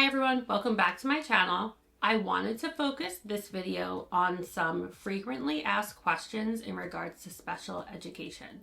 Hi everyone, welcome back to my channel. I wanted to focus this video on some frequently asked questions in regards to special education.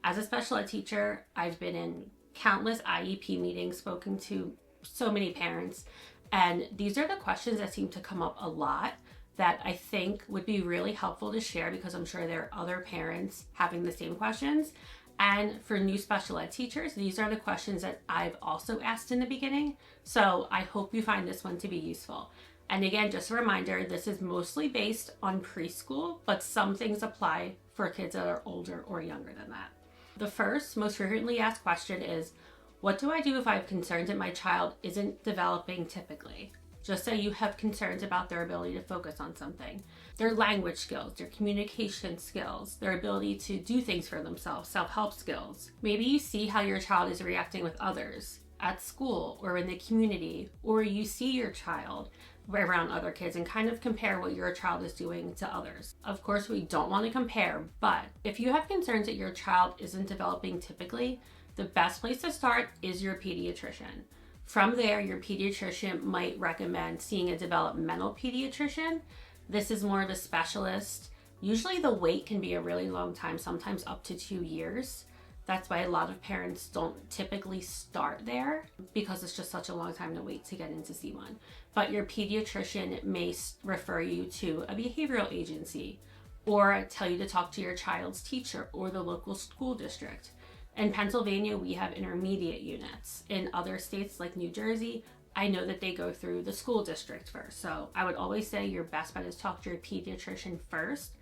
As a special ed teacher, I've been in countless IEP meetings, spoken to so many parents, and these are the questions that seem to come up a lot that I think would be really helpful to share because I'm sure there are other parents having the same questions. And for new special ed teachers, these are the questions that I've also asked in the beginning. So I hope you find this one to be useful. And again, just a reminder, this is mostly based on preschool, but some things apply for kids that are older or younger than that. The first, most frequently asked question is, what do I do if I have concerns that my child isn't developing typically? Just say you have concerns about their ability to focus on something, their language skills, their communication skills, their ability to do things for themselves, self-help skills. Maybe you see how your child is reacting with others at school or in the community, or you see your child around other kids and kind of compare what your child is doing to others. Of course, we don't want to compare, but if you have concerns that your child isn't developing typically, the best place to start is your pediatrician. From there, your pediatrician might recommend seeing a developmental pediatrician. This is more of a specialist. Usually the wait can be a really long time, sometimes up to 2 years. That's why a lot of parents don't typically start there because it's just such a long time to wait to get in to see one. But your pediatrician may refer you to a behavioral agency or tell you to talk to your child's teacher or the local school district. In Pennsylvania, we have intermediate units. In other states like New Jersey, I know that they go through the school district first. So I would always say your best bet is talk to your pediatrician first.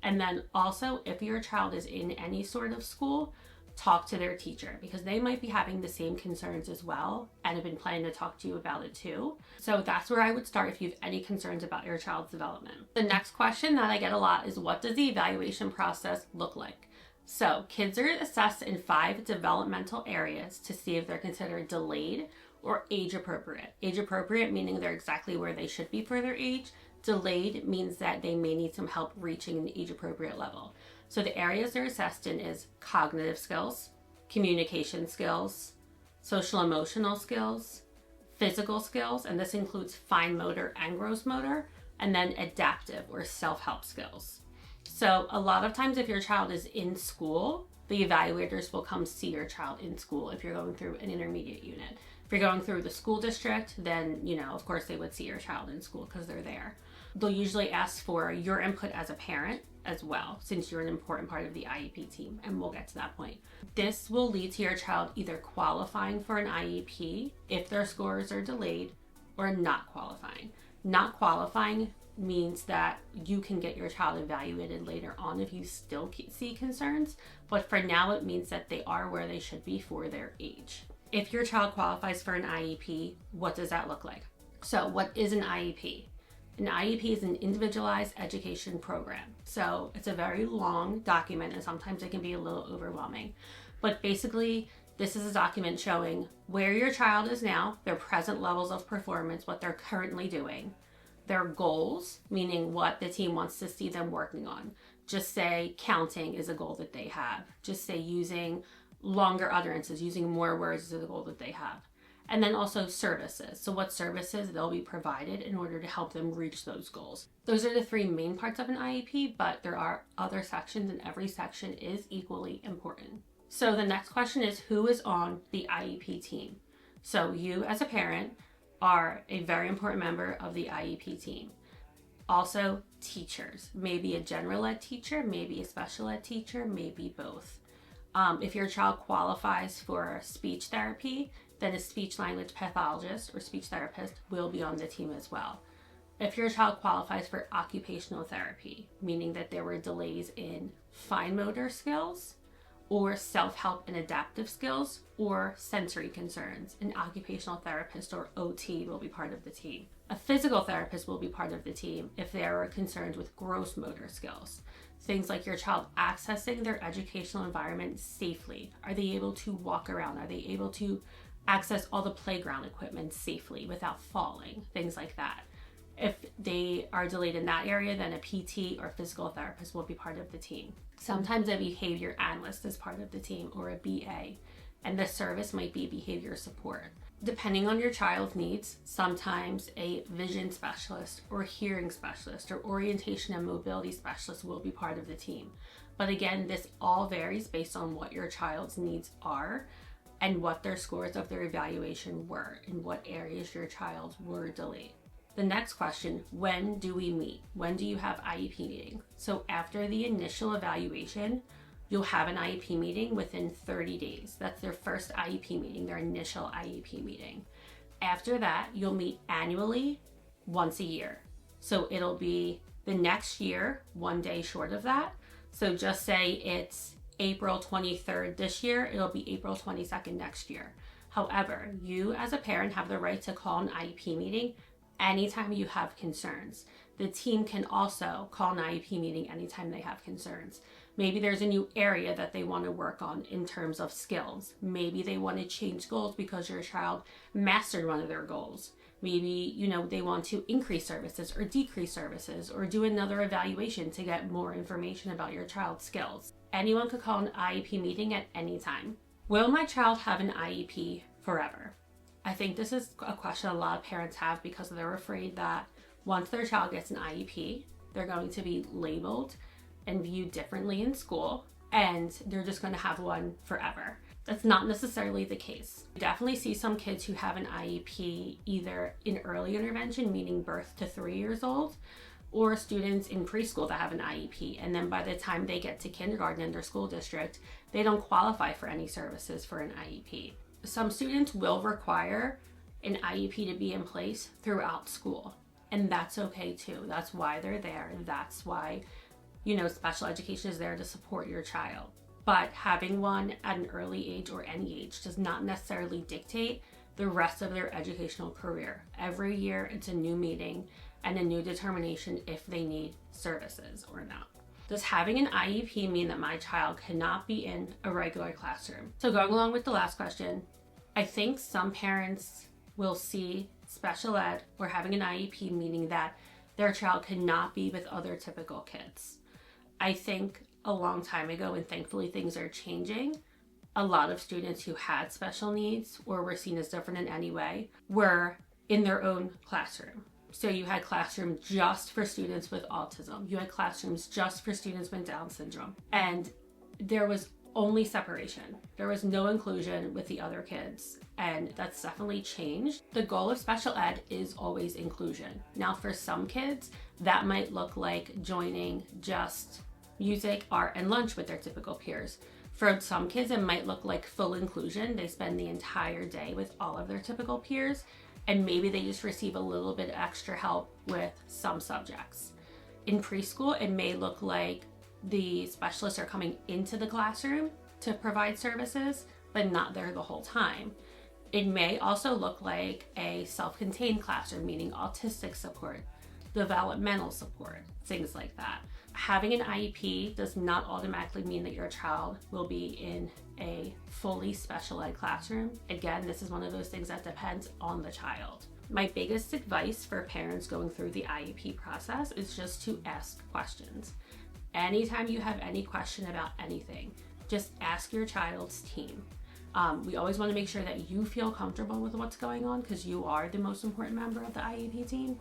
And then also, if your child is in any sort of school, talk to their teacher because they might be having the same concerns as well and have been planning to talk to you about it too. So that's where I would start if you have any concerns about your child's development. The next question that I get a lot is, what does the evaluation process look like? So kids are assessed in 5 developmental areas to see if they're considered delayed or age appropriate. Age appropriate meaning they're exactly where they should be for their age. Delayed means that they may need some help reaching an age appropriate level. So the areas they're assessed in is cognitive skills, communication skills, social emotional skills, physical skills, and this includes fine motor and gross motor, and then adaptive or self-help skills. So a lot of times if your child is in school, the evaluators will come see your child in school if you're going through an intermediate unit. If you're going through the school district, then, of course they would see your child in school because they're there. They'll usually ask for your input as a parent as well, since you're an important part of the IEP team, and we'll get to that point. This will lead to your child either qualifying for an IEP if their scores are delayed or not qualifying. Not qualifying means that you can get your child evaluated later on if you still see concerns, but for now it means that they are where they should be for their age. If your child qualifies for an IEP, what does that look like? So what is an IEP? An IEP is an individualized education program. So it's a very long document and sometimes it can be a little overwhelming. But basically, this is a document showing where your child is now, their present levels of performance, what they're currently doing, their goals, meaning what the team wants to see them working on. Just say counting is a goal that they have. Just say using longer utterances, using more words is a goal that they have. And then also services. So what services they'll be provided in order to help them reach those goals. Those are the 3 main parts of an IEP, but there are other sections and every section is equally important. So the next question is, who is on the IEP team? So you as a parent are a very important member of the IEP team. Also, teachers, maybe a general ed teacher, maybe a special ed teacher, maybe both. If your child qualifies for speech therapy, then a speech language pathologist or speech therapist will be on the team as well. If your child qualifies for occupational therapy, meaning that there were delays in fine motor skills, or self-help and adaptive skills, or sensory concerns, an occupational therapist or OT will be part of the team. A physical therapist will be part of the team if there are concerns with gross motor skills. Things like your child accessing their educational environment safely. Are they able to walk around? Are they able to access all the playground equipment safely without falling? Things like that. If they are delayed in that area, then a PT or physical therapist will be part of the team. Sometimes a behavior analyst is part of the team or a BA, and the service might be behavior support. Depending on your child's needs, sometimes a vision specialist or hearing specialist or orientation and mobility specialist will be part of the team. But again, this all varies based on what your child's needs are and what their scores of their evaluation were and what areas your child were delayed. The next question, when do we meet? When do you have IEP meeting? So after the initial evaluation, you'll have an IEP meeting within 30 days. That's their first IEP meeting, their initial IEP meeting. After that, you'll meet annually once a year. So it'll be the next year, one day short of that. So just say it's April 23rd this year, it'll be April 22nd next year. However, you as a parent have the right to call an IEP meeting anytime you have concerns. The team can also call an IEP meeting anytime they have concerns. Maybe there's a new area that they want to work on in terms of skills. Maybe they want to change goals because your child mastered one of their goals. Maybe, they want to increase services or decrease services or do another evaluation to get more information about your child's skills. Anyone could call an IEP meeting at any time. Will my child have an IEP forever? I think this is a question a lot of parents have because they're afraid that once their child gets an IEP, they're going to be labeled and viewed differently in school, and they're just going to have one forever. That's not necessarily the case. You definitely see some kids who have an IEP either in early intervention, meaning birth to 3 years old, or students in preschool that have an IEP. And then by the time they get to kindergarten in their school district, they don't qualify for any services for an IEP. Some students will require an IEP to be in place throughout school, and that's okay too. That's why they're there. That's why special education is there to support your child. But having one at an early age or any age does not necessarily dictate the rest of their educational career. Every year it's a new meeting and a new determination if they need services or not. Does having an IEP mean that my child cannot be in a regular classroom? So going along with the last question, I think some parents will see special ed or having an IEP meaning that their child cannot be with other typical kids. I think a long time ago, and thankfully things are changing, a lot of students who had special needs or were seen as different in any way were in their own classroom. So you had classrooms just for students with autism. You had classrooms just for students with Down syndrome. And there was only separation. There was no inclusion with the other kids. And that's definitely changed. The goal of special ed is always inclusion. Now for some kids, that might look like joining just music, art, and lunch with their typical peers. For some kids, it might look like full inclusion. They spend the entire day with all of their typical peers, and maybe they just receive a little bit extra help with some subjects. In preschool, it may look like the specialists are coming into the classroom to provide services, but not there the whole time. It may also look like a self-contained classroom, meaning autistic support, developmental support, things like that. Having an IEP does not automatically mean that your child will be in a fully special ed classroom. Again, this is one of those things that depends on the child. My biggest advice for parents going through the IEP process is just to ask questions. Anytime you have any question about anything, just ask your child's team. We always want to make sure that you feel comfortable with what's going on because you are the most important member of the IEP team.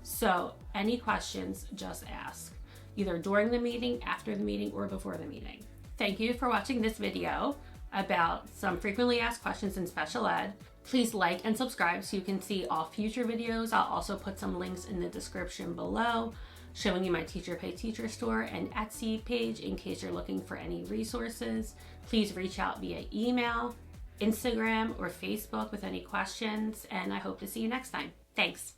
So any questions, just ask, either during the meeting, after the meeting, or before the meeting. Thank you for watching this video about some frequently asked questions in special ed. Please like and subscribe so you can see all future videos. I'll also put some links in the description below showing you my Teacher Pay Teacher store and Etsy page in case you're looking for any resources. Please reach out via email, Instagram, or Facebook with any questions, and I hope to see you next time. Thanks.